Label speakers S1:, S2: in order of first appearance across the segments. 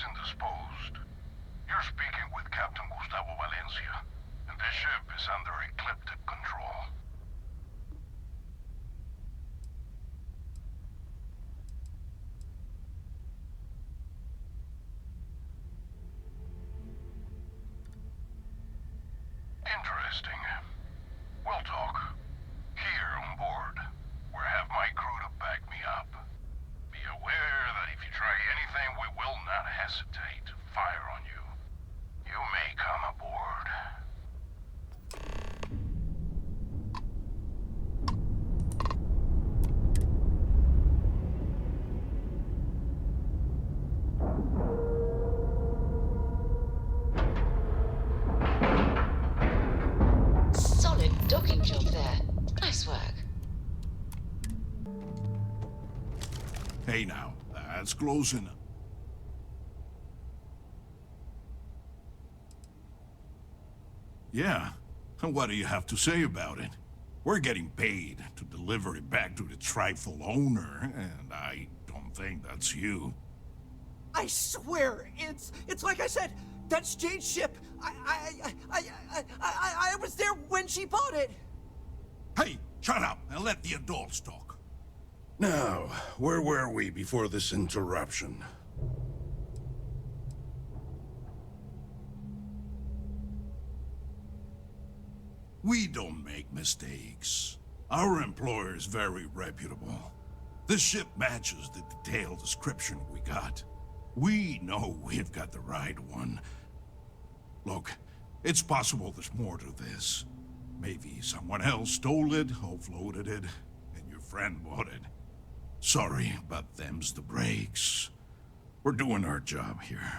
S1: indisposed. You're speaking with Captain Gustavo Valencia, and this ship is under ecliptic control. Interesting. We'll talk. Here on board, where I have my crew to back me up. Be aware that if you try anything, we will not hesitate to fire on you. You may come aboard.
S2: Solid docking job there. Nice work.
S3: Hey now, that's close enough. Yeah, and what do you have to say about it? We're getting paid to deliver it back to the trifle owner, and I don't think that's you.
S4: I swear, it's like I said, that's Jane's ship. I was there when she bought it.
S3: Hey, shut up and let the adults talk.
S5: Now, where were we before this interruption?
S3: We don't make mistakes. Our employer is very reputable. This ship matches the detailed description we got. We know we've got the right one. Look, it's possible there's more to this. Maybe someone else stole it, offloaded it, and your friend bought it. Sorry, but them's the breaks. We're doing our job here.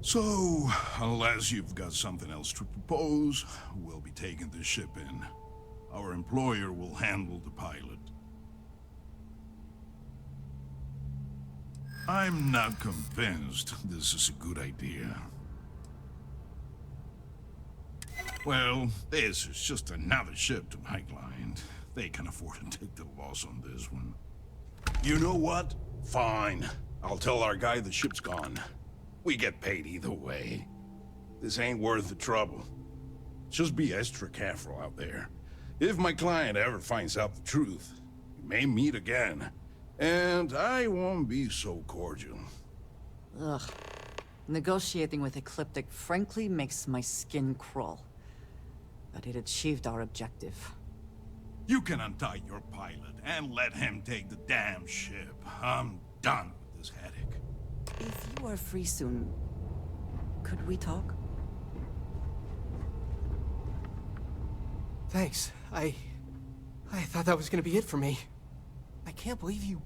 S3: So, unless you've got something else to propose, we'll be taking this ship in. Our employer will handle the pilot. I'm not convinced this is a good idea. Well, this is just another ship to my client. They can afford to take the loss on this one.
S5: You know what? Fine. I'll tell our guy the ship's gone. We get paid either way. This ain't worth the trouble. Just be extra careful out there. If my client ever finds out the truth, we may meet again. And I won't be so cordial.
S6: Ugh. Negotiating with Ecliptic frankly makes my skin crawl. But it achieved our objective.
S3: You can untie your pilot and let him take the damn ship. I'm done with this headache.
S6: If you are free soon, could we talk?
S4: Thanks. I thought that was gonna be it for me. I can't believe you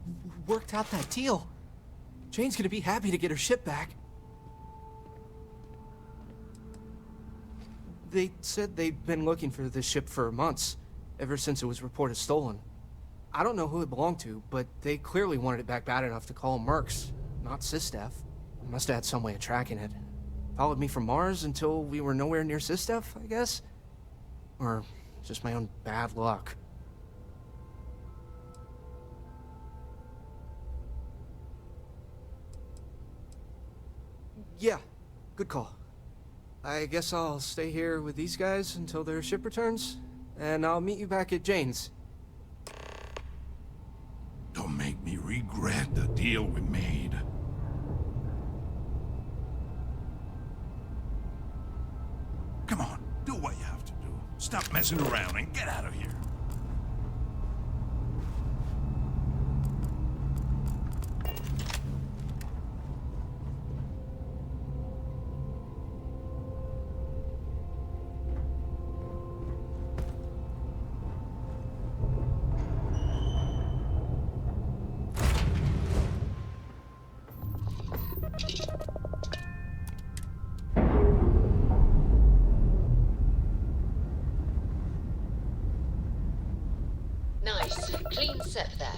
S4: worked out that deal. Jane's gonna be happy to get her ship back. They said they'd been looking for this ship for months, ever since it was reported stolen. I don't know who it belonged to, but they clearly wanted it back bad enough to call Mercs, not Sistef. Must have had some way of tracking it. Followed me from Mars until we were nowhere near Sistef, I guess? Or just my own bad luck. Yeah, good call. I guess I'll stay here with these guys until their ship returns, and I'll meet you back at Jane's.
S3: Don't make me regret the deal we made. Come on, do what you have to do. Stop messing around and get out of here.
S2: Nice, clean set there.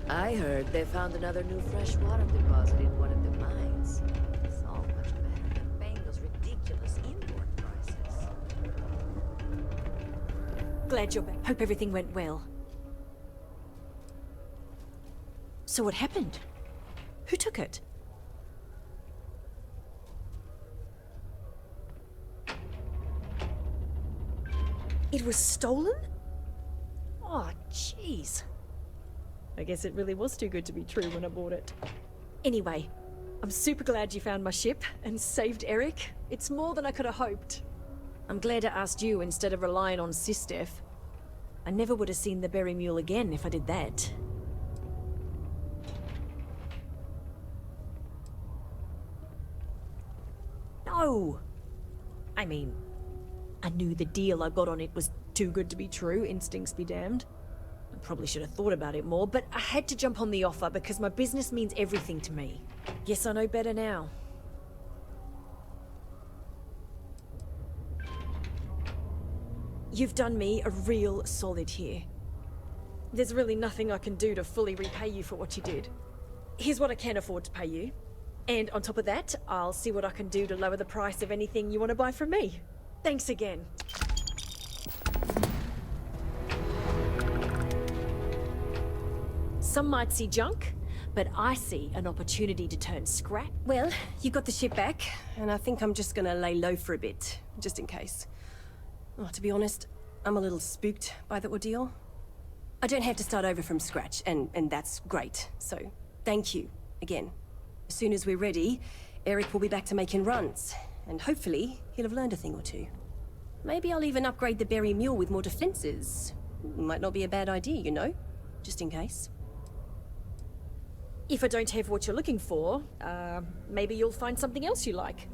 S7: I heard they found another new freshwater deposit in one of the mines. It's all much better than paying those ridiculous import prices.
S8: Glad you're back. Hope everything went well. So what happened? Who took it? It was stolen? Oh, jeez. I guess it really was too good to be true when I bought it. Anyway, I'm super glad you found my ship and saved Eric. It's more than I could have hoped. I'm glad I asked you instead of relying on Sistef. I never would have seen the Berry Mule again if I did that. No! I mean, I knew the deal I got on it was too good to be true, instincts be damned. I probably should have thought about it more, but I had to jump on the offer because my business means everything to me. Guess I know better now. You've done me a real solid here. There's really nothing I can do to fully repay you for what you did. Here's what I can afford to pay you. And on top of that, I'll see what I can do to lower the price of anything you want to buy from me. Thanks again. Some might see junk, but I see an opportunity to turn scrap.
S9: Well, you got the ship back, and I think I'm just gonna lay low for a bit, just in case. Oh, to be honest, I'm a little spooked by the ordeal. I don't have to start over from scratch, and that's great. So, thank you, again. As soon as we're ready, Eric will be back to making runs, and hopefully, he'll have learned a thing or two. Maybe I'll even upgrade the Berry Mule with more defenses. Might not be a bad idea, you know? Just in case.
S8: If I don't have what you're looking for, maybe you'll find something else you like.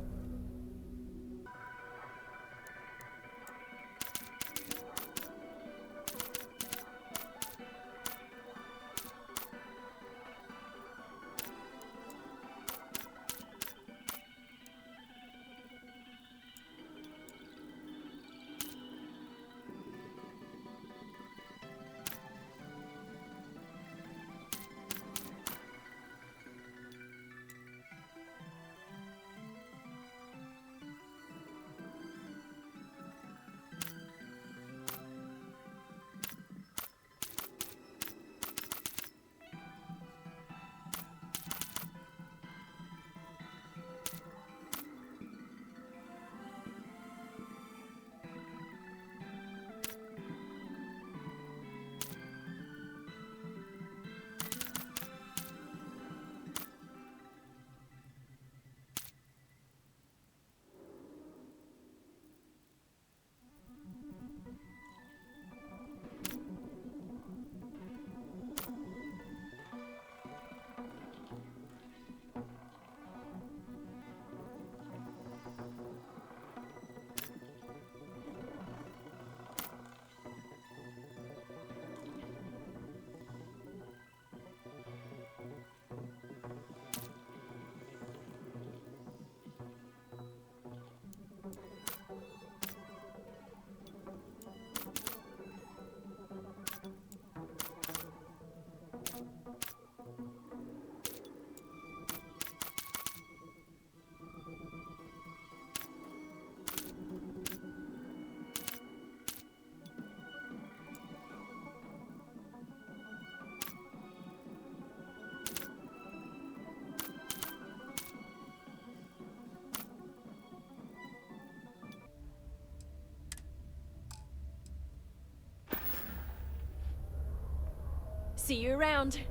S8: See you around.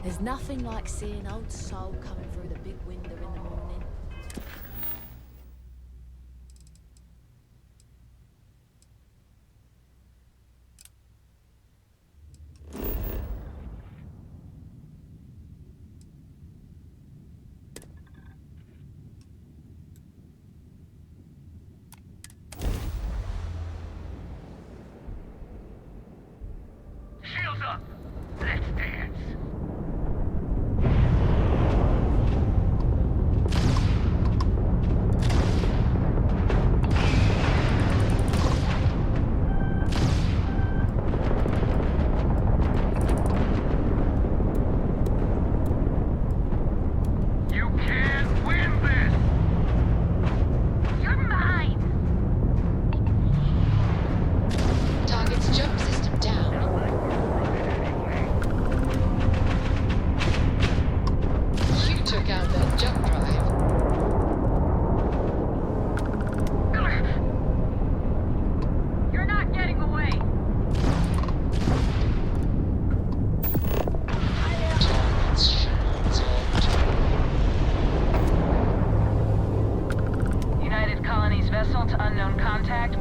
S2: There's nothing like seeing old Sol coming through the big window in the morning.
S1: Shields up! Let's dance!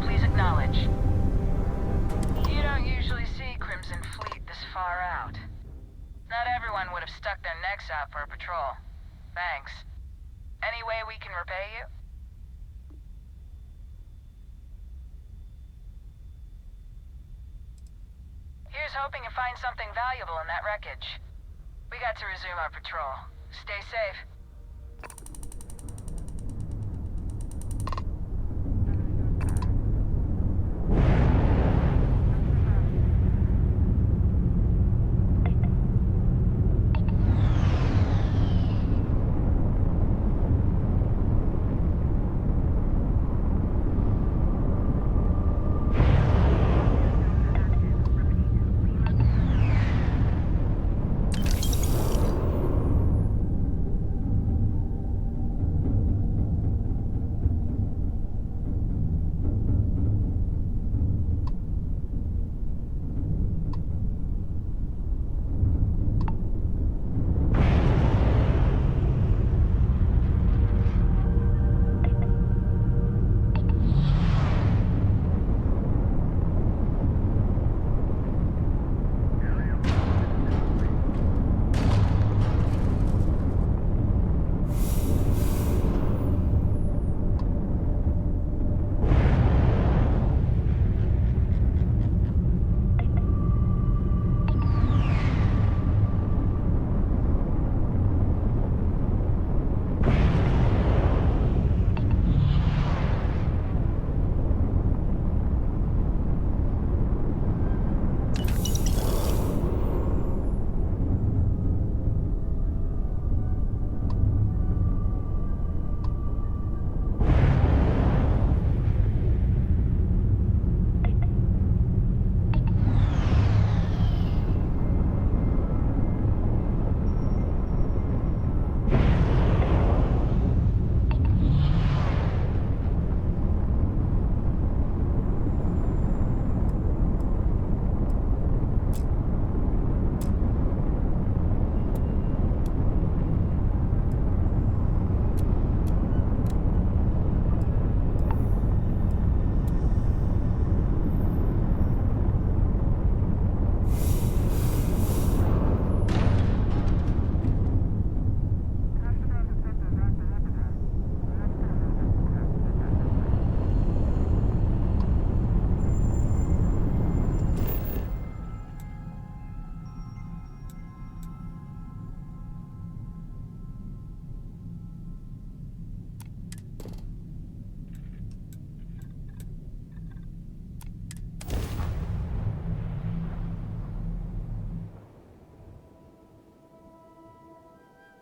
S10: please acknowledge. You don't usually see Crimson Fleet this far out. Not everyone would have stuck their necks out for a patrol. Thanks. Any way we can repay you? Here's hoping to find something valuable in that wreckage. We got to resume our patrol. Stay safe.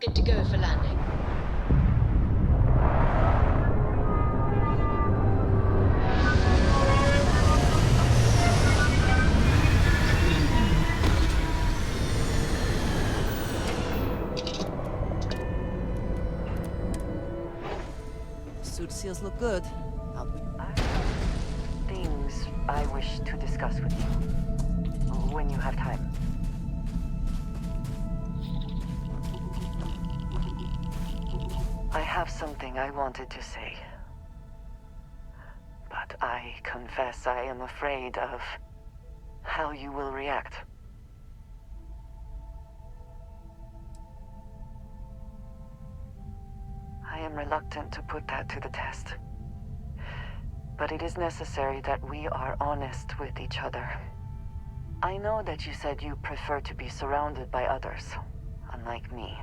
S2: Good to go for landing.
S6: Suit seals look good.
S11: I have things I wish to discuss with you. When you have time. I have something I wanted to say. But I confess I am afraid of how you will react. I am reluctant to put that to the test. But it is necessary that we are honest with each other. I know that you said you prefer to be surrounded by others, unlike me.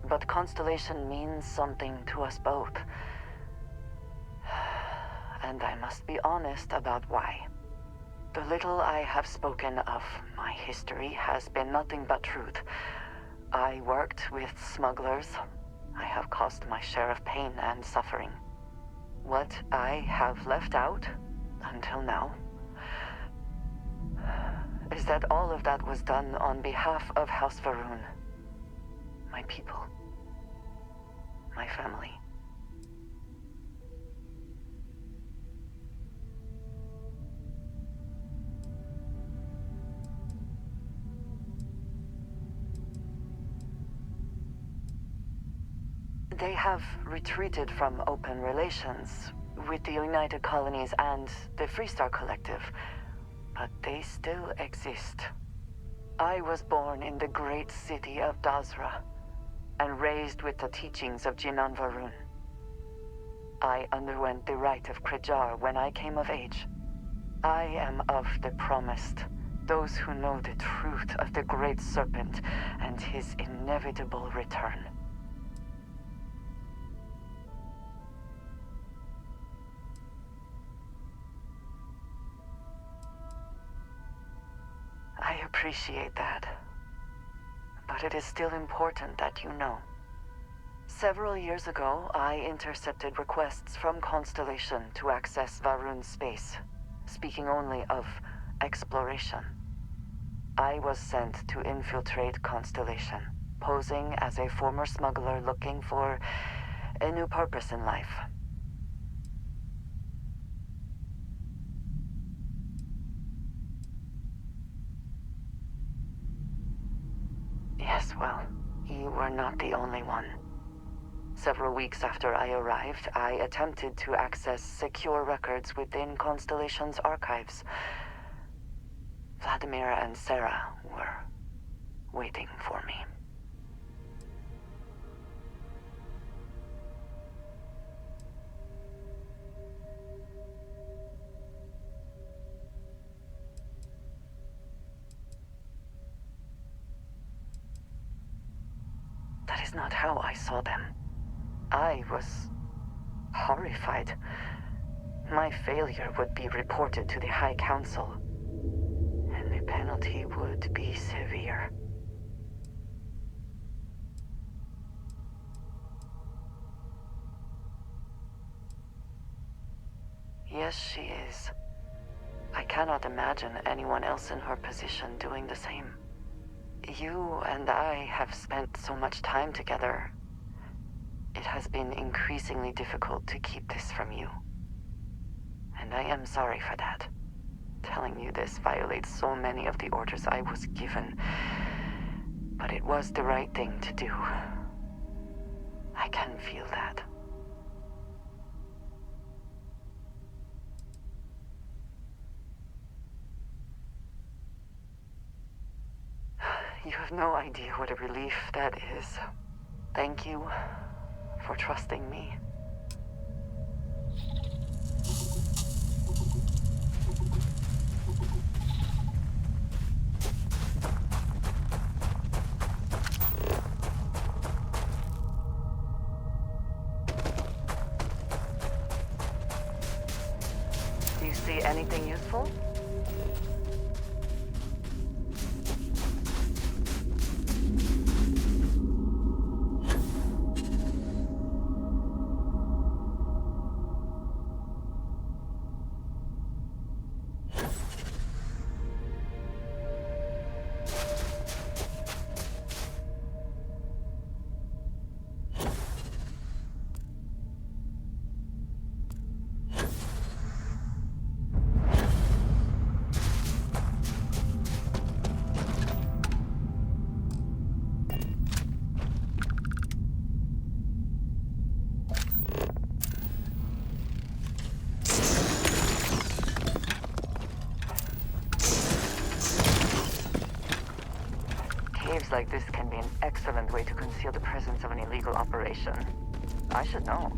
S11: But Constellation means something to us both. And I must be honest about why. The little I have spoken of my history has been nothing but truth. I worked with smugglers. I have caused my share of pain and suffering. What I have left out, until now, is that all of that was done on behalf of House Varun. My people. My family. They have retreated from open relations, with the United Colonies and the Freestar Collective, but they still exist. I was born in the great city of Dazra, and raised with the teachings of Jinan Varun. I underwent the rite of Krejar when I came of age. I am of the promised, those who know the truth of the Great Serpent and his inevitable return. I appreciate that, but it is still important that you know. Several years ago, I intercepted requests from Constellation to access Varun's space, speaking only of exploration. I was sent to infiltrate Constellation, posing as a former smuggler looking for a new purpose in life. Yes, well, you were not the only one. Several weeks after I arrived, I attempted to access secure records within Constellation's archives. Vladimir and Sarah were waiting for me. That is not how I saw them. I was horrified. My failure would be reported to the High Council, and the penalty would be severe. Yes, she is. I cannot imagine anyone else in her position doing the same. You and I have spent so much time together. It has been increasingly difficult to keep this from you. And I am sorry for that. Telling you this violates so many of the orders I was given. But it was the right thing to do. I can feel that. You have no idea what a relief that is. Thank you for trusting me. Do you see anything useful? Caves like this can be an excellent way to conceal the presence of an illegal operation. I should know.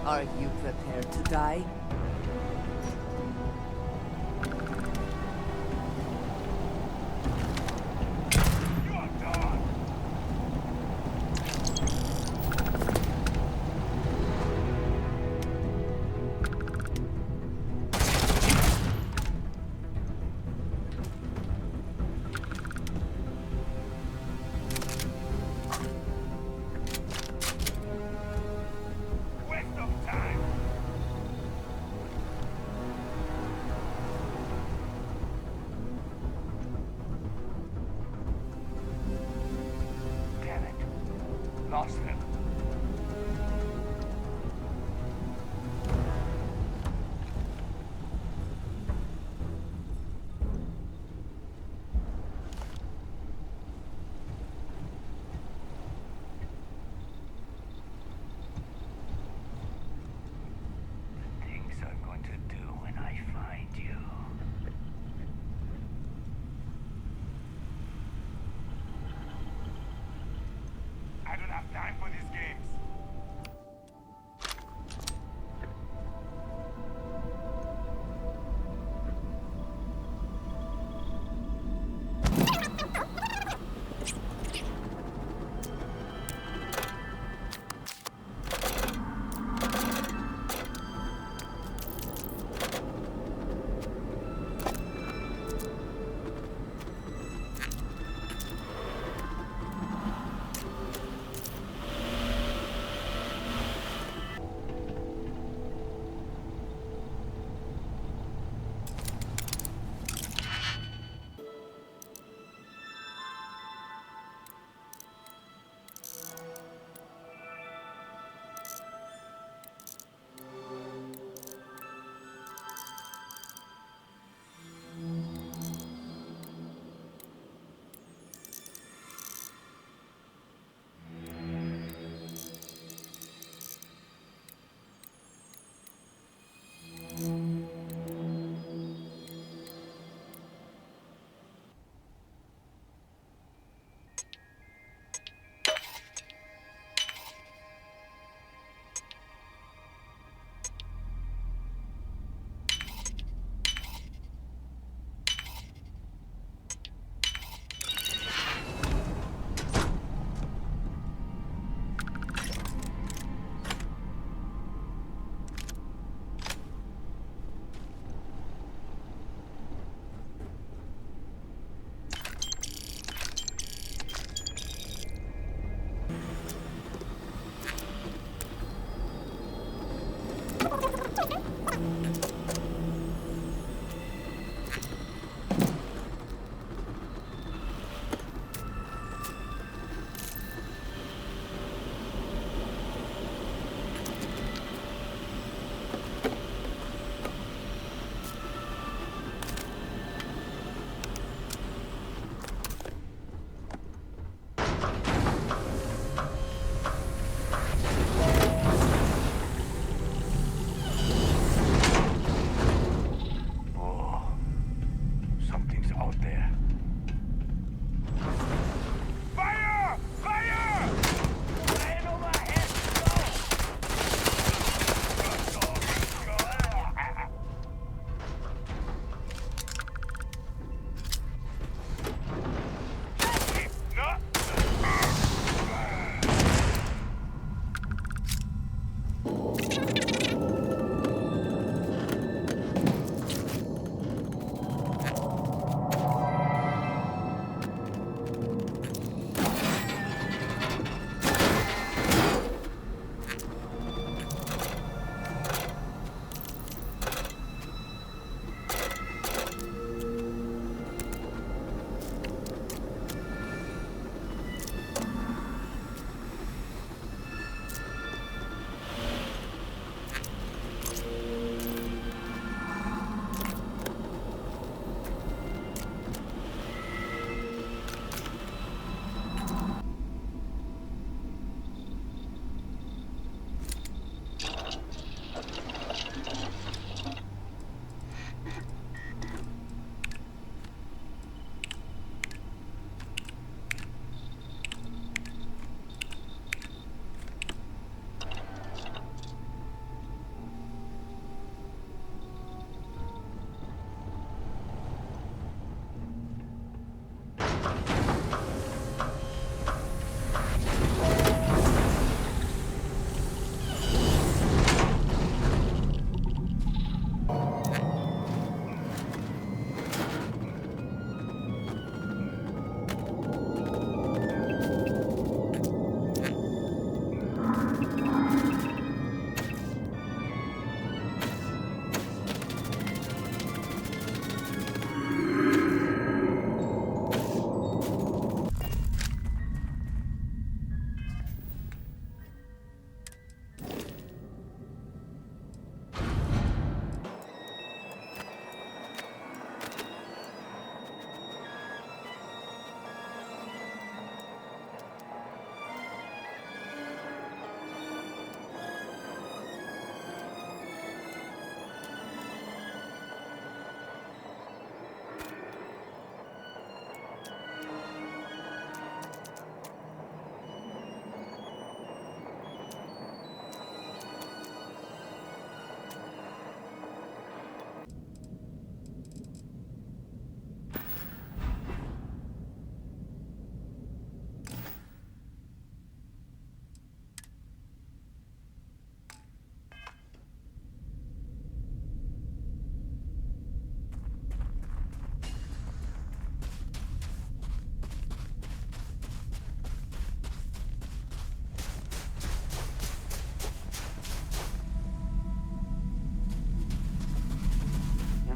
S6: Are you prepared to die?
S1: Lost them. Things I'm going to do when I find you. I don't have time for these games.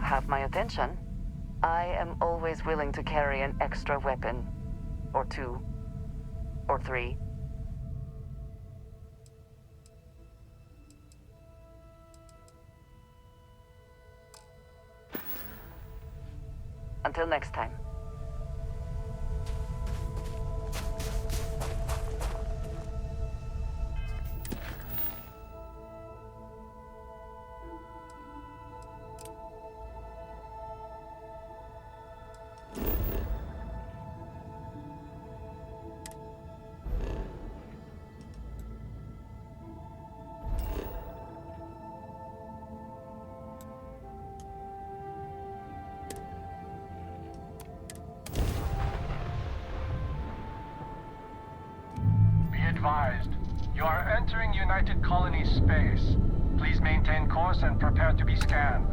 S11: have my attention, I am always willing to carry an extra weapon. Or two. Or three. Until next time.
S12: Advised. You are entering United Colonies space. Please maintain course and prepare to be scanned.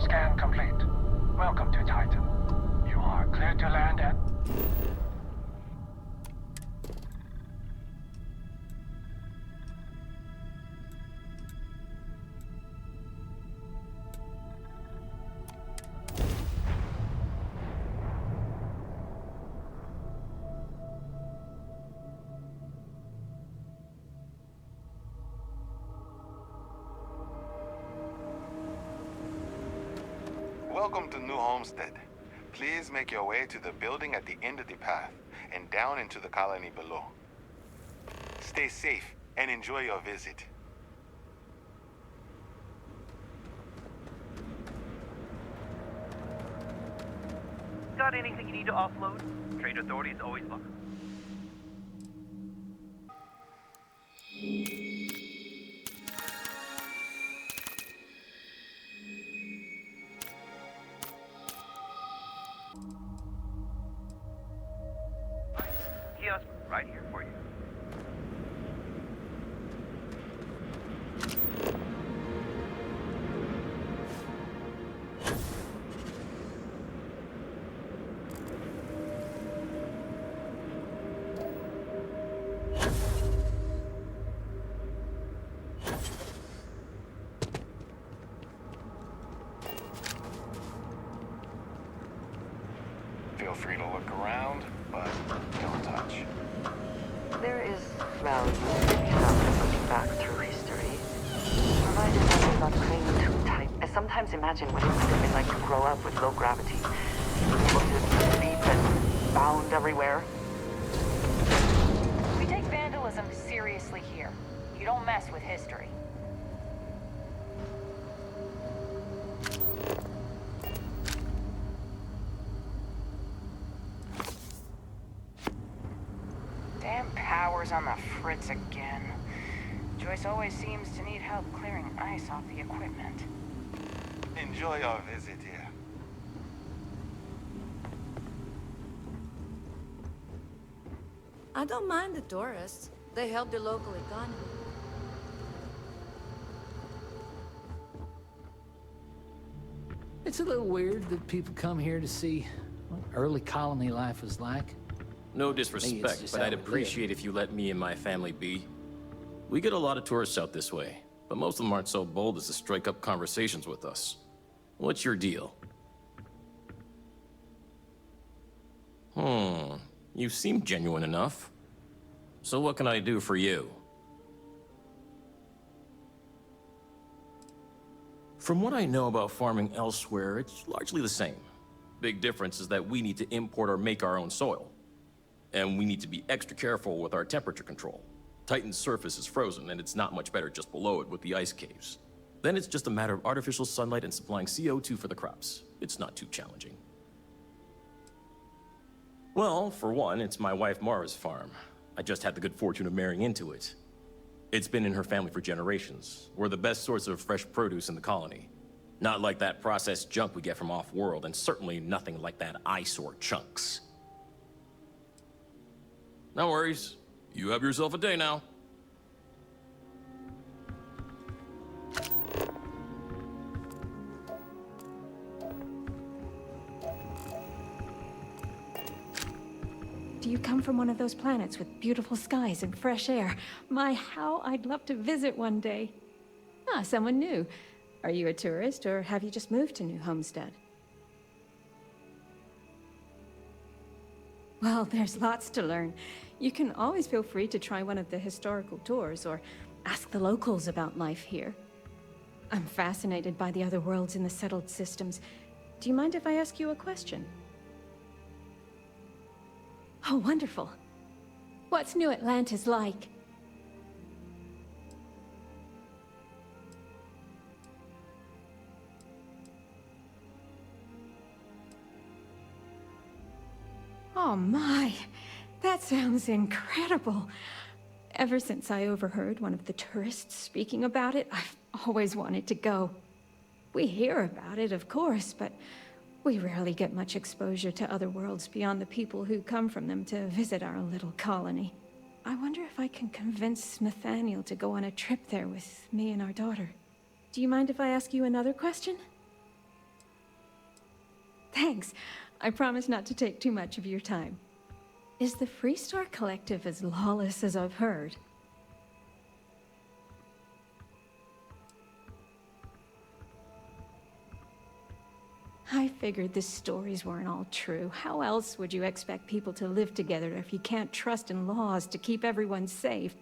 S12: Scan complete. Welcome to Titan. You are clear to land at...
S13: Welcome to New Homestead. Please make your way to the building at the end of the path and down into the colony below. Stay safe and enjoy your visit.
S14: Got anything you need to offload? Trade authorities always welcome. Kiosk right here for you.
S13: Feel free to look around, but don't touch.
S11: There is value in looking back through history, provided that it's not cling too tight. I sometimes imagine what it would have been like to grow up with low gravity, able to sleep and bound everywhere.
S10: We take vandalism seriously here. You don't mess with history. Damn power's on the fritz again. Joyce always seems to need help clearing ice off the equipment.
S13: Enjoy your visit here.
S2: I don't mind the tourists. They help the local economy.
S15: It's a little weird that people come here to see what early colony life was like.
S16: No disrespect, but I'd appreciate if you let me and my family be. We get a lot of tourists out this way, but most of them aren't so bold as to strike up conversations with us. What's your deal? You seem genuine enough. So what can I do for you? From what I know about farming elsewhere, it's largely the same. Big difference is that we need to import or make our own soil. And we need to be extra careful with our temperature control. Titan's surface is frozen, and it's not much better just below it with the ice caves. Then it's just a matter of artificial sunlight and supplying CO2 for the crops. It's not too challenging. Well, for one, it's my wife Mara's farm. I just had the good fortune of marrying into it. It's been in her family for generations. We're the best source of fresh produce in the colony. Not like that processed junk we get from off-world, and certainly nothing like that eyesore chunks. No worries. You have yourself a day now.
S8: Do you come from one of those planets with beautiful skies and fresh air? My, how I'd love to visit one day. Ah, someone new. Are you a tourist, or have you just moved to New Homestead? Well, there's lots to learn. You can always feel free to try one of the historical tours, or ask the locals about life here. I'm fascinated by the other worlds in the settled systems. Do you mind if I ask you a question? Oh, wonderful. What's New Atlantis like? Oh my, that sounds incredible. Ever since I overheard one of the tourists speaking about it, I've always wanted to go. We hear about it, of course, but we rarely get much exposure to other worlds beyond the people who come from them to visit our little colony. I wonder if I can convince Nathaniel to go on a trip there with me and our daughter. Do you mind if I ask you another question? Thanks. I promise not to take too much of your time. Is the Freestar Collective as lawless as I've heard? I figured the stories weren't all true. How else would you expect people to live together if you can't trust in laws to keep everyone safe?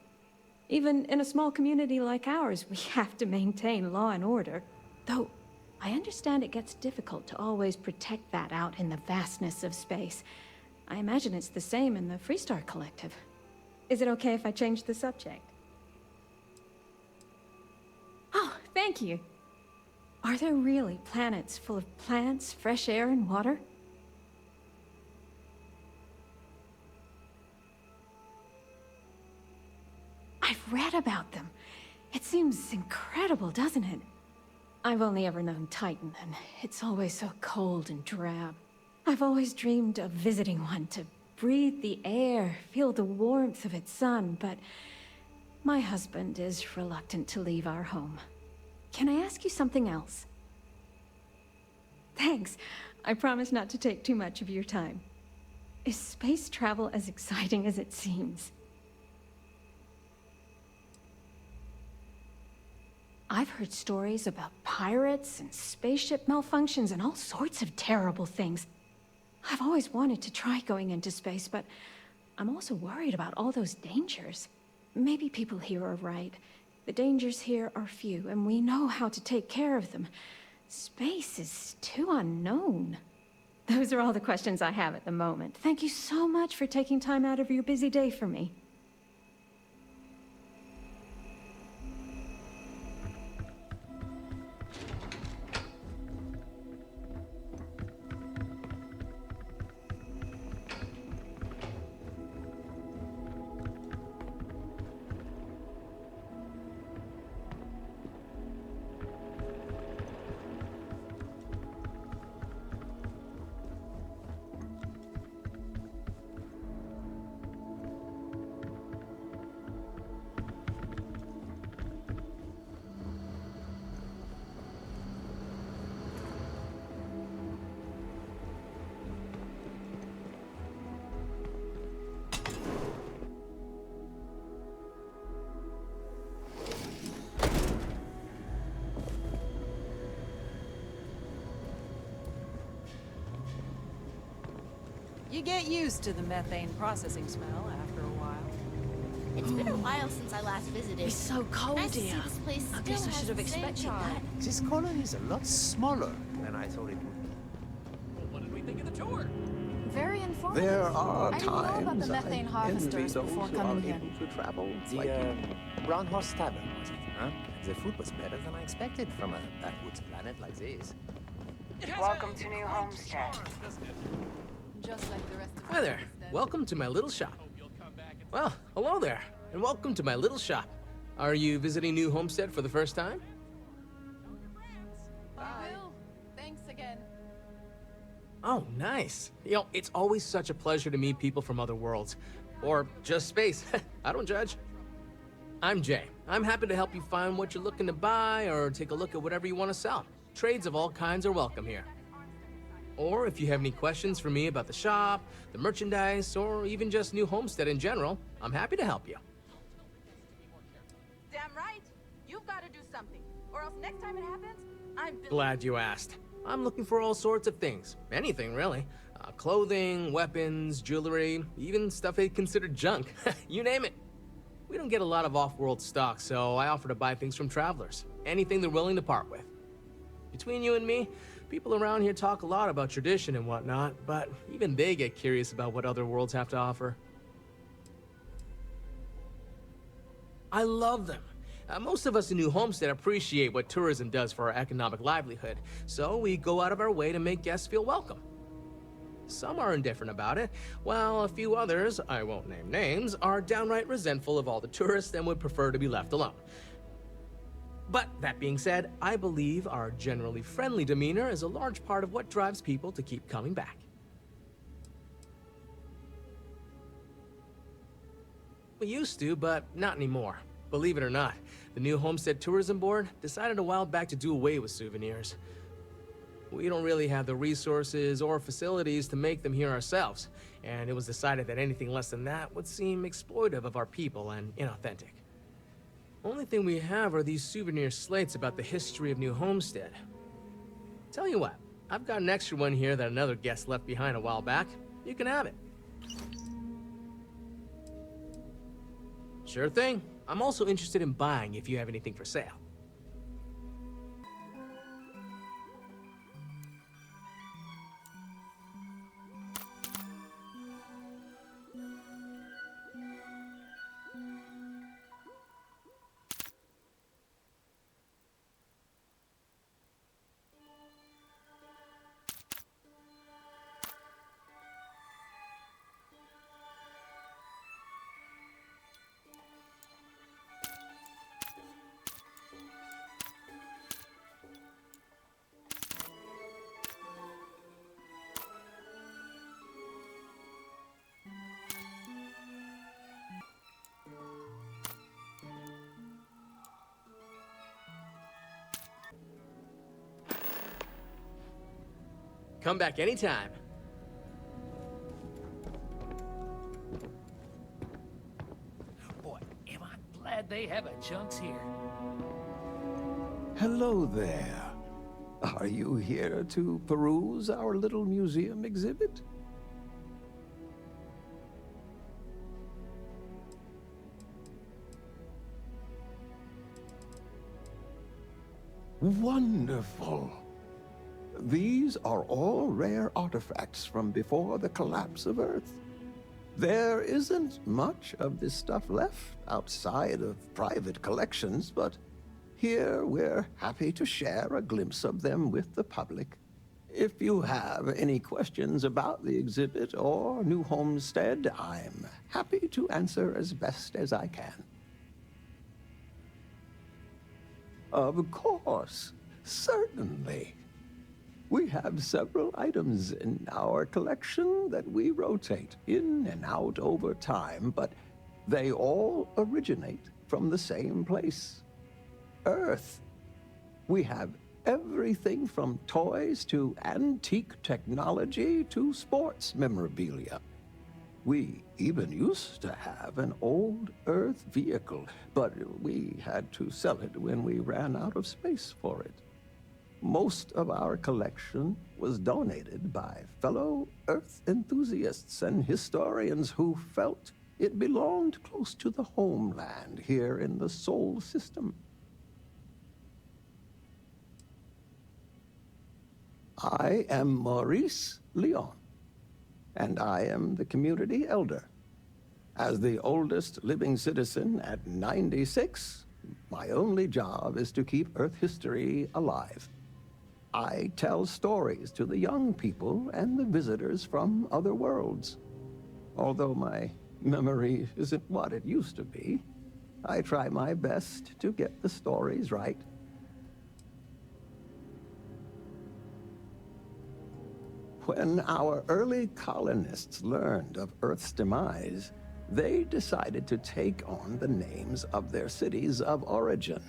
S8: Even in a small community like ours, we have to maintain law and order. Though, I understand it gets difficult to always protect that out in the vastness of space. I imagine it's the same in the Freestar Collective. Is it okay if I change the subject? Oh, thank you. Are there really planets full of plants, fresh air, and water? I've read about them. It seems incredible, doesn't it? I've only ever known Titan, and it's always so cold and drab. I've always dreamed of visiting one to breathe the air, feel the warmth of its sun, but my husband is reluctant to leave our home. Can I ask you something else? Thanks. I promise not to take too much of your time. Is space travel as exciting as it seems? I've heard stories about pirates and spaceship malfunctions and all sorts of terrible things. I've always wanted to try going into space, but I'm also worried about all those dangers. Maybe people here are right. The dangers here are few, and we know how to take care of them. Space is too unknown. Those are all the questions I have at the moment. Thank you so much for taking time out of your busy day for me.
S17: You get used to the methane processing smell after a while.
S2: It's been a while since I last visited.
S17: It's so cold
S2: nice to see
S17: here.
S2: this place
S17: I
S2: still
S17: guess I
S2: has
S17: should have
S2: the same
S17: expected
S2: charm.
S17: that.
S18: This colony is a lot smaller than I thought it would be.
S16: Well, what did we think of the tour?
S6: Very informative.
S18: There are
S6: I didn't know about
S18: times
S6: the methane
S18: I envy
S6: harvesters
S18: those
S6: before
S18: who are
S6: coming here.
S18: able to travel. The Brown Horse Tavern, was it? Huh? The food was better than I expected from a backwoods planet like this.
S11: Welcome to New Homestead.
S6: Just like the rest of
S19: Hi there. Welcome to my little shop. Well, hello there, and welcome to my little shop. Are you visiting New Homestead for the first time?
S6: Thanks again.
S19: Oh, nice. You know, it's always such a pleasure to meet people from other worlds. Or just space. I don't judge. I'm Jay. I'm happy to help you find what you're looking to buy or take a look at whatever you want to sell. Trades of all kinds are welcome here. Or if you have any questions for me about the shop, the merchandise, or even just New Homestead in general, I'm happy to help you.
S17: Damn right. You've got to do something. or else next time it happens, I'm...
S19: Glad you asked. I'm looking for all sorts of things. Anything, really. Clothing, weapons, jewelry, even stuff they consider junk. You name it. We don't get a lot of off-world stock, so I offer to buy things from travelers. Anything they're willing to part with. Between you and me, people around here talk a lot about tradition and whatnot, but even they get curious about what other worlds have to offer. I love them. Most of us in New Homestead appreciate what tourism does for our economic livelihood, so we go out of our way to make guests feel welcome. Some are indifferent about it, while a few others, I won't name names, are downright resentful of all the tourists and would prefer to be left alone. But that being said, I believe our generally friendly demeanor is a large part of what drives people to keep coming back. We used to, but not anymore. Believe it or not, the new Homestead Tourism Board decided a while back to do away with souvenirs. We don't really have the resources or facilities to make them here ourselves, and it was decided that anything less than that would seem exploitive of our people and inauthentic. Only thing we have are these souvenir slates about the history of New Homestead. Tell you what, I've got an extra one here that another guest left behind a while back. You can have it. Sure thing. I'm also interested in buying if you have anything for sale. Come back anytime.
S15: Boy, am I glad they have a chunks here.
S20: Hello there. Are you here to peruse our little museum exhibit? Wonderful. These are all rare artifacts from before the collapse of Earth. There isn't much of this stuff left outside of private collections, but here we're happy to share a glimpse of them with the public. If you have any questions about the exhibit or New Homestead, I'm happy to answer as best as I can. Of course, certainly. We have several items in our collection that we rotate in and out over time, but they all originate from the same place, Earth. We have everything from toys to antique technology to sports memorabilia. We even used to have an old Earth vehicle, but we had to sell it when we ran out of space for it. Most of our collection was donated by fellow Earth enthusiasts and historians who felt it belonged close to the homeland here in the Sol system. I am Maurice Lyon, and I am the community elder. As the oldest living citizen at 96, my only job is to keep Earth history alive. I tell stories to the young people and the visitors from other worlds. Although my memory isn't what it used to be, I try my best to get the stories right. When our early colonists learned of Earth's demise, they decided to take on the names of their cities of origin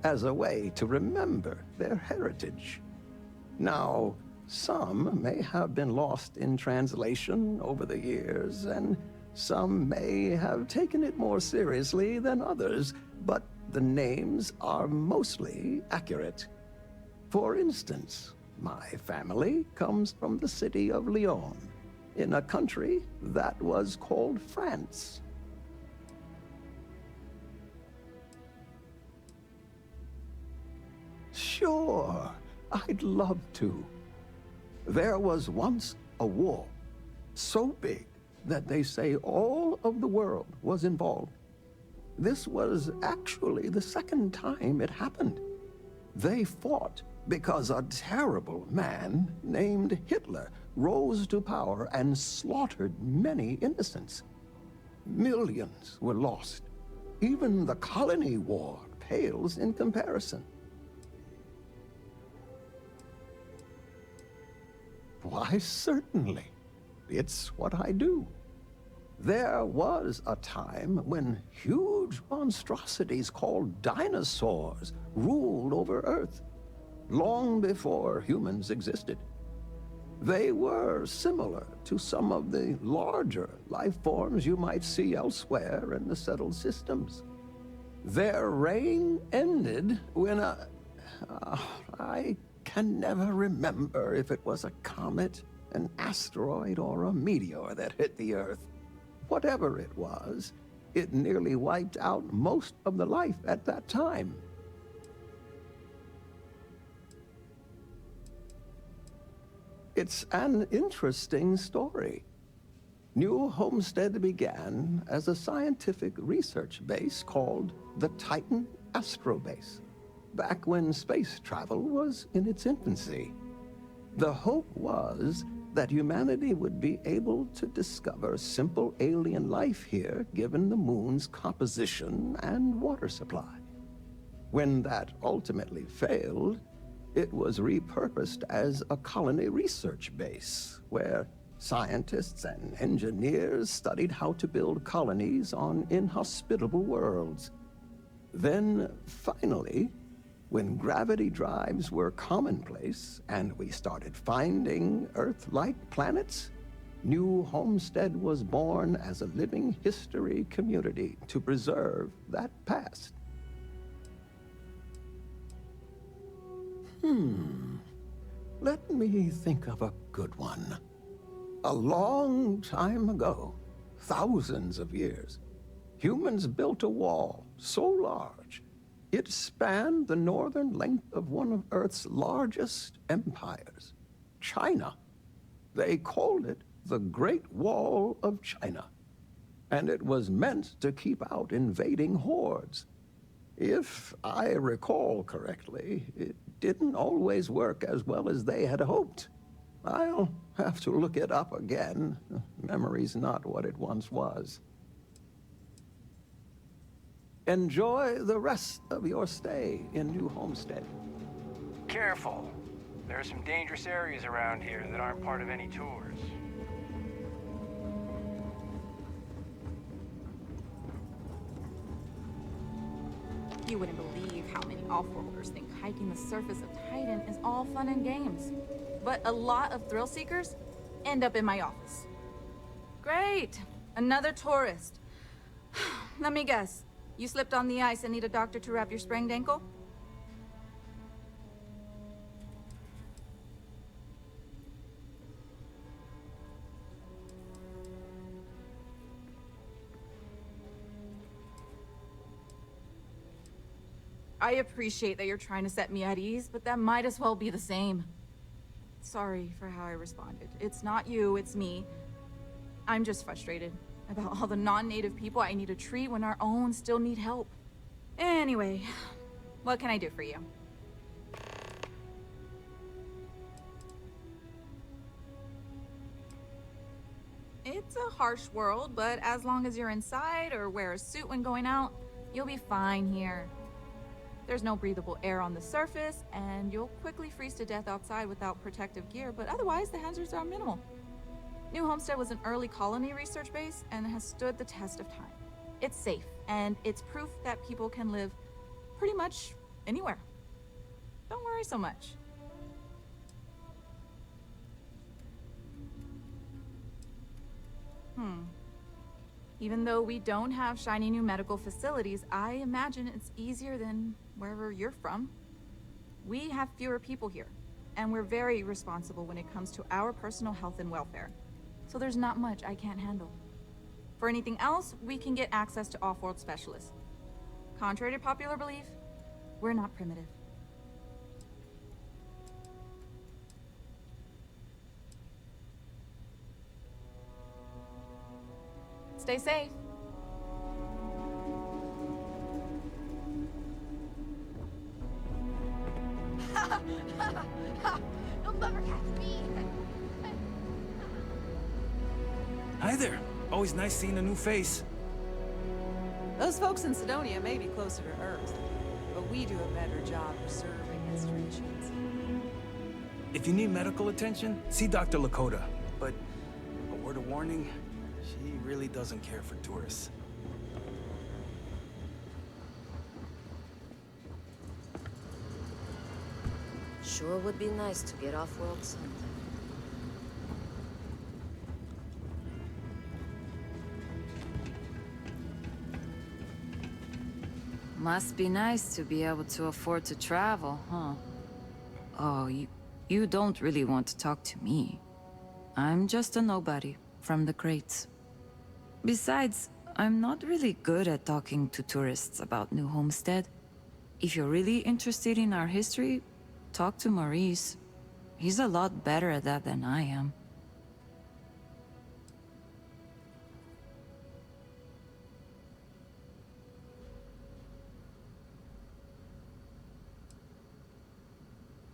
S20: as a way to remember their heritage. Now, some may have been lost in translation over the years, and some may have taken it more seriously than others, but the names are mostly accurate. For instance, my family comes from the city of Lyon, in a country that was called France. Sure, I'd love to. There was once a war, so big that they say all of the world was involved. This was actually the second time it happened. They fought because a terrible man named Hitler rose to power and slaughtered many innocents. Millions were lost. Even the colony war pales in comparison. Why, certainly. It's what I do. There was a time when huge monstrosities called dinosaurs ruled over Earth, long before humans existed. They were similar to some of the larger life forms you might see elsewhere in the settled systems. Their reign ended when I can never remember if it was a comet, an asteroid, or a meteor that hit the Earth. Whatever it was, it nearly wiped out most of the life at that time. It's an interesting story. New Homestead began as a scientific research base called the Triton Astrobase, back when space travel was in its infancy. The hope was that humanity would be able to discover simple alien life here given the moon's composition and water supply. When that ultimately failed, it was repurposed as a colony research base, where scientists and engineers studied how to build colonies on inhospitable worlds. Then, finally, when gravity drives were commonplace and we started finding Earth-like planets, New Homestead was born as a living history community to preserve that past. Let me think of a good one. A long time ago, thousands of years, humans built a wall so large it spanned the northern length of one of Earth's largest empires, China. They called it the Great Wall of China, and it was meant to keep out invading hordes. If I recall correctly, it didn't always work as well as they had hoped. I'll have to look it up again. Memory's not what it once was. Enjoy the rest of your stay in New Homestead.
S14: Careful. There are some dangerous areas around here that aren't part of any tours.
S21: You wouldn't believe how many off-worlders think hiking the surface of Titan is all fun and games. But a lot of thrill seekers end up in my office. Great! Another tourist. Let me guess. You slipped on the ice and need a doctor to wrap your sprained ankle? I appreciate that you're trying to set me at ease, but that might as well be the same. Sorry for how I responded. It's not you, it's me. I'm just frustrated about all the non-native people I need to treat when our own still need help. Anyway, what can I do for you? It's a harsh world, but as long as you're inside or wear a suit when going out, you'll be fine here. There's no breathable air on the surface, and you'll quickly freeze to death outside without protective gear, but otherwise the hazards are minimal. New Homestead was an early colony research base and has stood the test of time. It's safe, and it's proof that people can live pretty much anywhere. Don't worry so much. Even though we don't have shiny new medical facilities, I imagine it's easier than wherever you're from. We have fewer people here, and we're very responsible when it comes to our personal health and welfare. So there's not much I can't handle. For anything else, we can get access to off-world specialists. Contrary to popular belief, we're not primitive. Stay safe.
S2: You'll never catch me.
S5: Hi there. Always nice seeing a new face.
S17: Those folks in Sidonia may be closer to Earth, but we do a better job preserving its traditions.
S5: If you need medical attention, see Dr. Lakota. But a word of warning, she really doesn't care for tourists.
S7: Sure would be nice to get off-world sometime.
S22: Must be nice to be able to afford to travel, huh? Oh, you don't really want to talk to me. I'm just a nobody from the crates. Besides, I'm not really good at talking to tourists about New Homestead. If you're really interested in our history, talk to Maurice. He's a lot better at that than I am.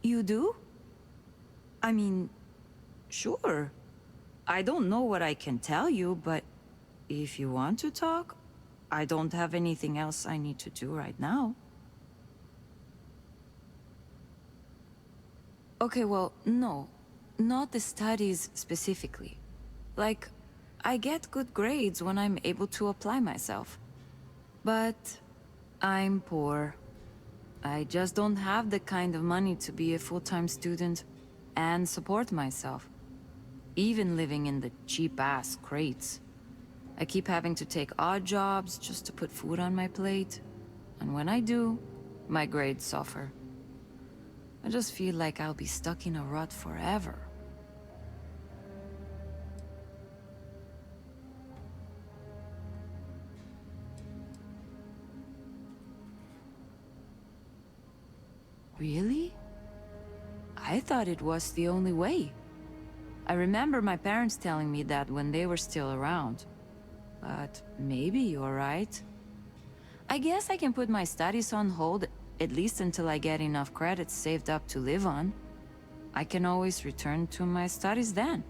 S22: You do? I mean, sure. I don't know what I can tell you, but if you want to talk, I don't have anything else I need to do right now. Okay, well, no. Not the studies specifically. Like, I get good grades when I'm able to apply myself. But I'm poor. I just don't have the kind of money to be a full-time student and support myself. Even living in the cheap-ass crates. I keep having to take odd jobs just to put food on my plate. And when I do, my grades suffer. I just feel like I'll be stuck in a rut forever. Really? I thought it was the only way. I remember my parents telling me that when they were still around. But maybe you're right. I guess I can put my studies on hold, at least until I get enough credits saved up to live on. I can always return to my studies then.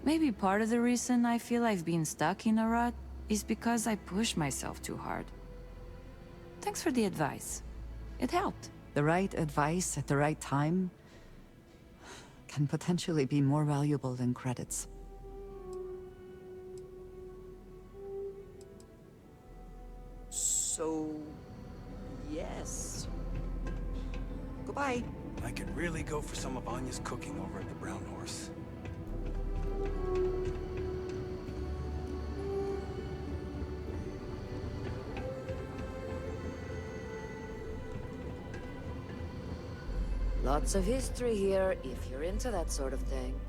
S22: Maybe part of the reason I feel I've been stuck in a rut is because I push myself too hard. Thanks for the advice. It helped.
S6: The right advice at the right time can potentially be more valuable than credits.
S5: So...
S6: yes. Goodbye.
S5: I could really go for some of Anja's cooking over at the Brown Horse.
S7: Lots of history here, if you're into that sort of thing.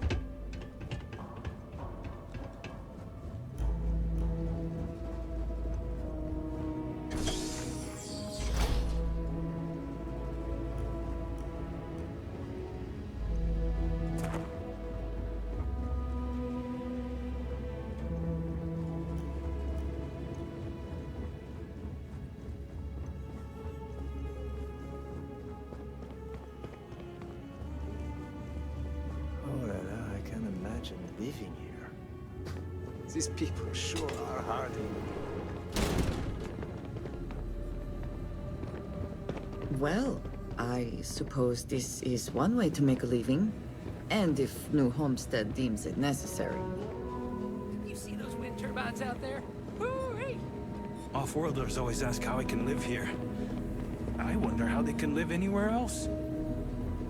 S18: Living here. These people sure are hardy.
S6: Well, I suppose this is one way to make a living. And if New Homestead deems it necessary.
S15: You see those wind turbines out there? Hooray!
S5: Off-worlders always ask how I can live here. I wonder how they can live anywhere else.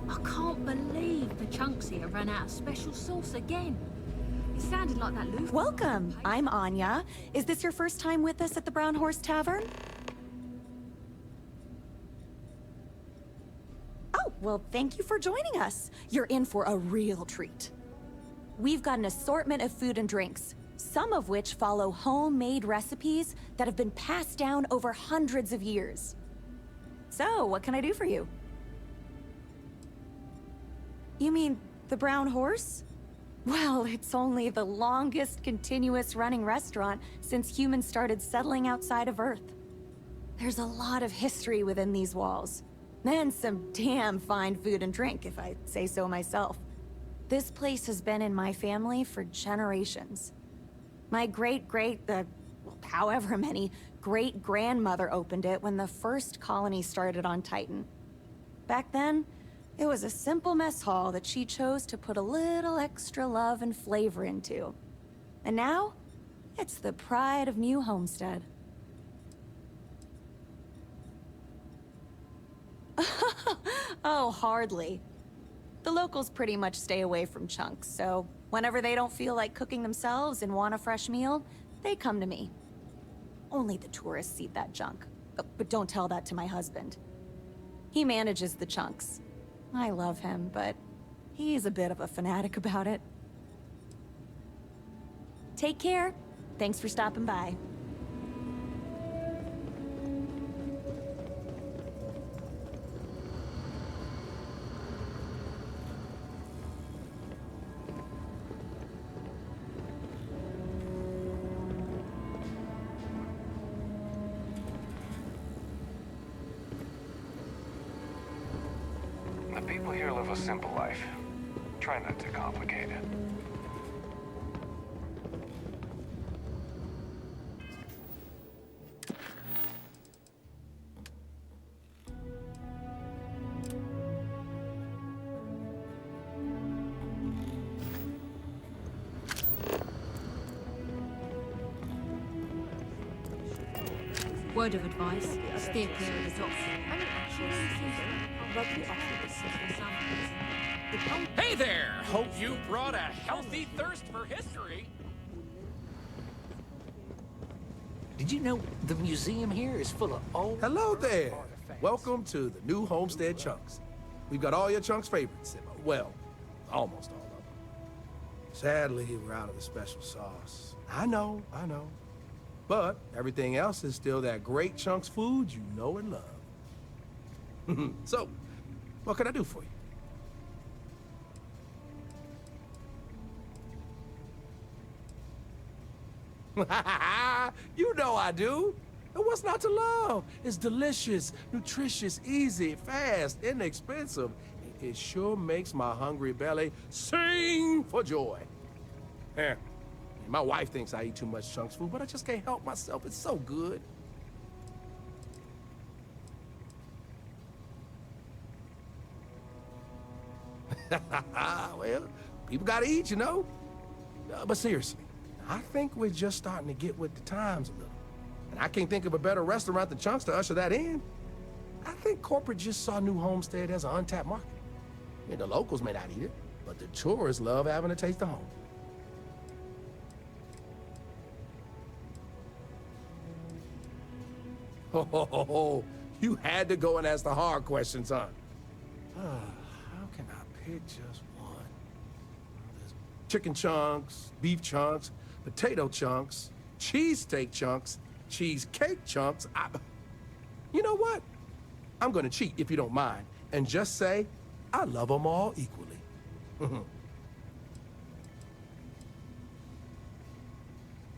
S2: I can't believe the chunks here ran out of special sauce again. Sounded like that Luthor.
S3: Welcome. I'm Anja. Is this your first time with us at the Brown Horse Tavern? Oh, well, thank you for joining us. You're in for a real treat. We've got an assortment of food and drinks, some of which follow homemade recipes that have been passed down over hundreds of years. So, what can I do for you? You mean the Brown Horse? Well, it's only the longest continuous running restaurant since humans started settling outside of Earth. There's a lot of history within these walls. And some damn fine food and drink, if I say so myself. This place has been in my family for generations. My however many, great-grandmother opened it when the first colony started on Titan. Back then, it was a simple mess hall that she chose to put a little extra love and flavor into. And now, it's the pride of New Homestead. Oh, hardly. The locals pretty much stay away from chunks, so whenever they don't feel like cooking themselves and want a fresh meal, they come to me. Only the tourists eat that junk. But don't tell that to my husband. He manages the chunks. I love him, but he's a bit of a fanatic about it. Take care. Thanks for stopping by.
S14: The people here live a simple life. Try not to complicate it.
S2: Word of advice, steer clear of the doctor.
S4: Hey there! Hope you brought a healthy thirst for history.
S15: Did you know the museum here is full of old...
S23: Hello there! Welcome to the new Homestead chunks. We've got all your chunks' favorites. Well, almost all of them. Sadly, we're out of the special sauce. I know. But everything else is still that great chunks food you know and love. So, what can I do for you? You know I do. And what's not to love? It's delicious, nutritious, easy, fast, inexpensive. It sure makes my hungry belly sing for joy. Yeah. My wife thinks I eat too much chunks food, but I just can't help myself. It's so good. Well, people gotta eat, you know? But seriously, I think we're just starting to get with the times a little. And I can't think of a better restaurant than Chunks to usher that in. I think corporate just saw New Homestead as an untapped market. I mean, the locals may not eat it, but the tourists love having a taste of home. Oh, you had to go and ask the hard questions, huh? How can I pick just one? There's chicken chunks, beef chunks, potato chunks, cheesesteak chunks, cheesecake chunks. You know what? I'm gonna cheat if you don't mind, and just say I love them all equally.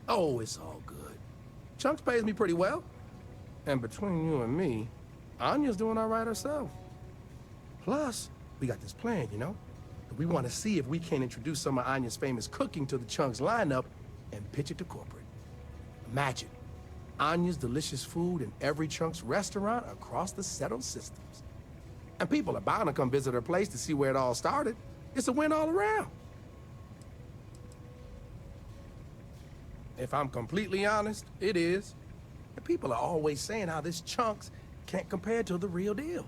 S23: Oh, it's all good. Chunks pays me pretty well. And between you and me, Anja's doing all right herself. Plus, we got this plan, you know? We want to see if we can introduce some of Anja's famous cooking to the Chunks lineup and pitch it to corporate. Imagine Anja's delicious food in every Chunks restaurant across the settled systems. And people are bound to come visit her place to see where it all started. It's a win all around. If I'm completely honest, it is. And people are always saying how this Chunks can't compare to the real deal.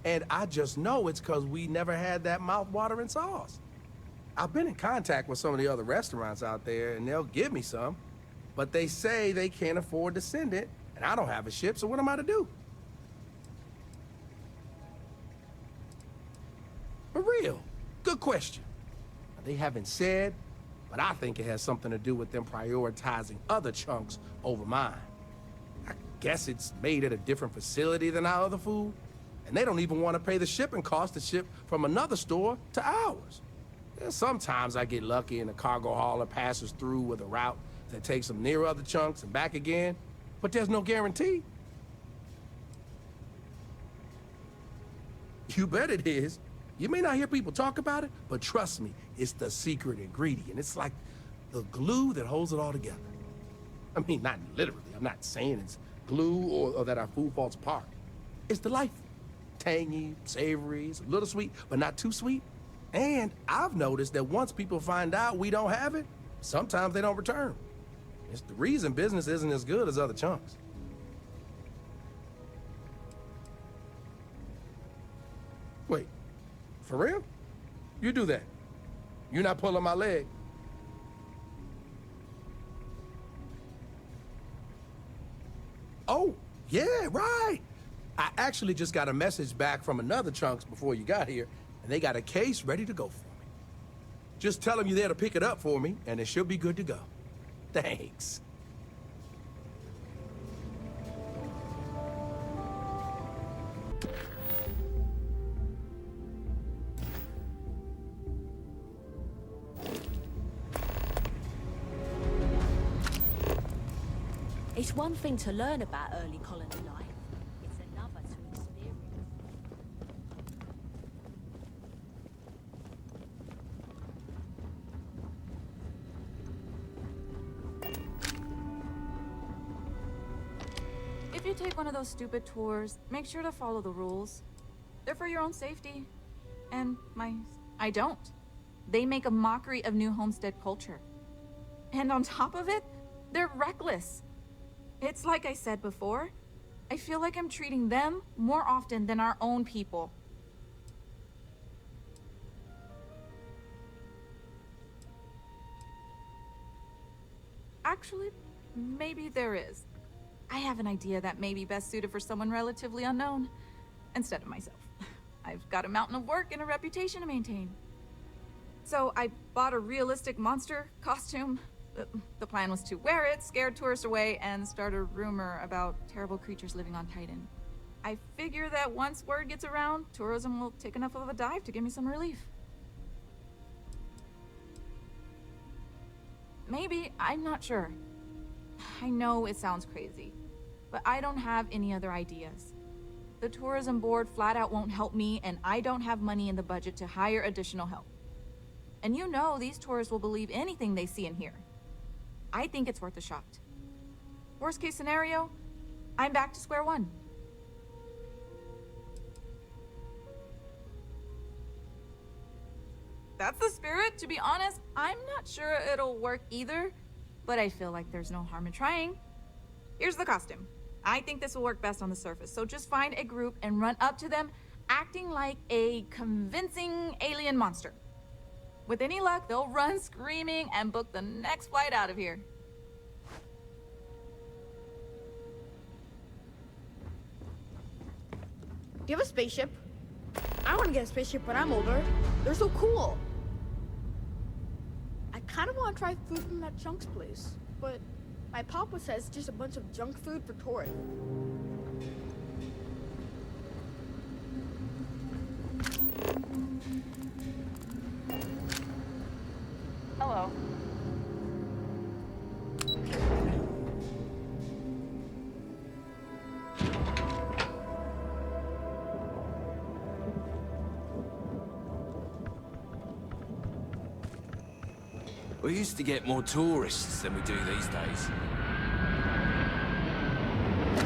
S23: And I just know it's because we never had that mouth-watering sauce. I've been in contact with some of the other restaurants out there, and they'll give me some. But they say they can't afford to send it, and I don't have a ship, so what am I to do? For real, good question. They haven't said, but I think it has something to do with them prioritizing other chunks over mine. I guess it's made at a different facility than our other food, and they don't even want to pay the shipping cost to ship from another store to ours. Yeah, sometimes I get lucky and a cargo hauler passes through with a route that takes them near other chunks and back again, but there's no guarantee. You bet it is. You may not hear people talk about it, but trust me, it's the secret ingredient. It's like the glue that holds it all together. I mean, not literally. I'm not saying it's glue or that our food falls apart. It's delightful. Tangy, savory, it's a little sweet, but not too sweet. And I've noticed that once people find out we don't have it, sometimes they don't return. It's the reason business isn't as good as other chunks. Wait, for real? You do that. You're not pulling my leg. Oh, yeah, right. I actually just got a message back from another chunks before you got here, and they got a case ready to go for me. Just tell them you're there to pick it up for me, and it should be good to go. Thanks.
S2: It's one thing to learn about early colony life. It's another to experience.
S21: If you take one of those stupid tours, make sure to follow the rules. They're for your own safety. And I don't. They make a mockery of New Homestead culture. And on top of it, they're reckless. It's like I said before, I feel like I'm treating them more often than our own people. Actually, maybe there is. I have an idea that may be best suited for someone relatively unknown, instead of myself. I've got a mountain of work and a reputation to maintain. So I bought a realistic monster costume. The plan was to wear it, scare tourists away, and start a rumor about terrible creatures living on Titan. I figure that once word gets around, tourism will take enough of a dive to give me some relief. Maybe, I'm not sure. I know it sounds crazy, but I don't have any other ideas. The tourism board flat out won't help me, and I don't have money in the budget to hire additional help. And you know these tourists will believe anything they see and hear. I think it's worth a shot. Worst case scenario, I'm back to square one. That's the spirit. To be honest, I'm not sure it'll work either, but I feel like there's no harm in trying. Here's the costume. I think this will work best on the surface, so just find a group and run up to them, acting like a convincing alien monster. With any luck, they'll run screaming and book the next flight out of here.
S1: Do you have a spaceship? I want to get a spaceship when I'm older. They're so cool. I kind of want to try food from that Chunks place, but my papa says it's just a bunch of junk food for tourists.
S10: Hello.
S5: We used to get more tourists than we do these days.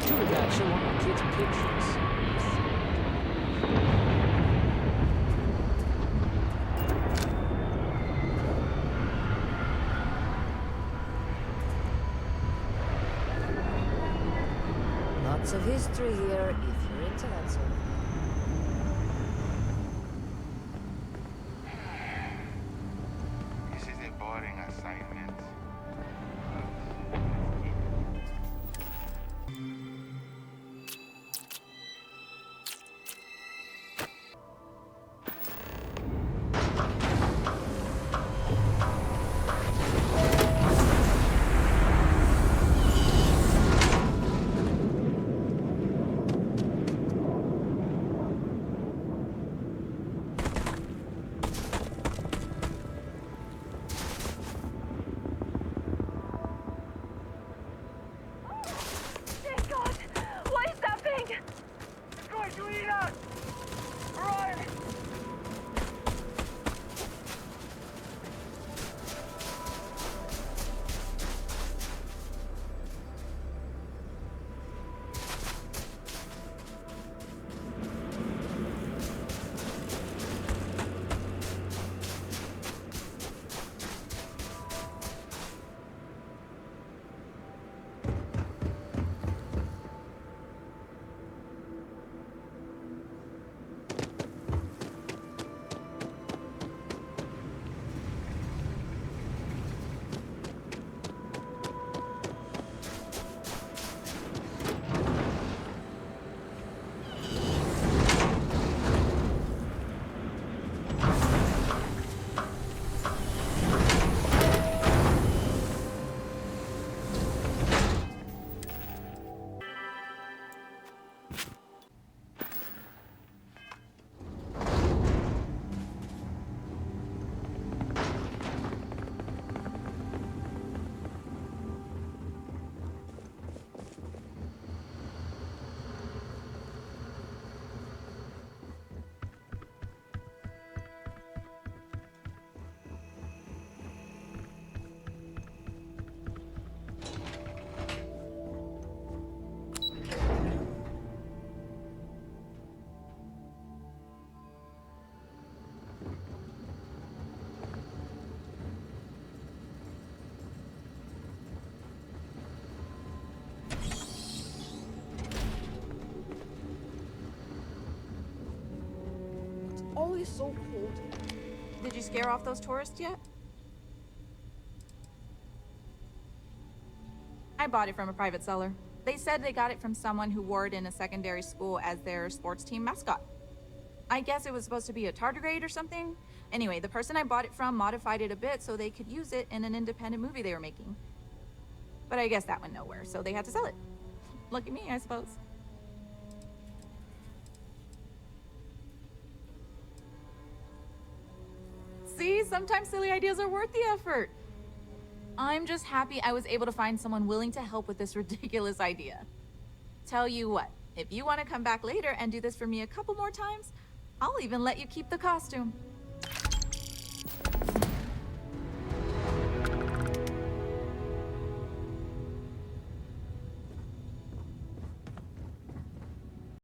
S15: Tour guide show one of my kids pictures.
S7: Lots of history here, if you're into that sort of thing.
S9: assignment.
S1: Always so cold.
S21: Did you scare off those tourists yet? I bought it from a private seller. They said they got it from someone who wore it in a secondary school as their sports team mascot. I guess it was supposed to be a tardigrade or something. Anyway, the person I bought it from modified it a bit so they could use it in an independent movie they were making. But I guess that went nowhere, so they had to sell it. Lucky me, I suppose. See, sometimes silly ideas are worth the effort. I'm just happy I was able to find someone willing to help with this ridiculous idea. Tell you what, if you want to come back later and do this for me a couple more times, I'll even let you keep the costume.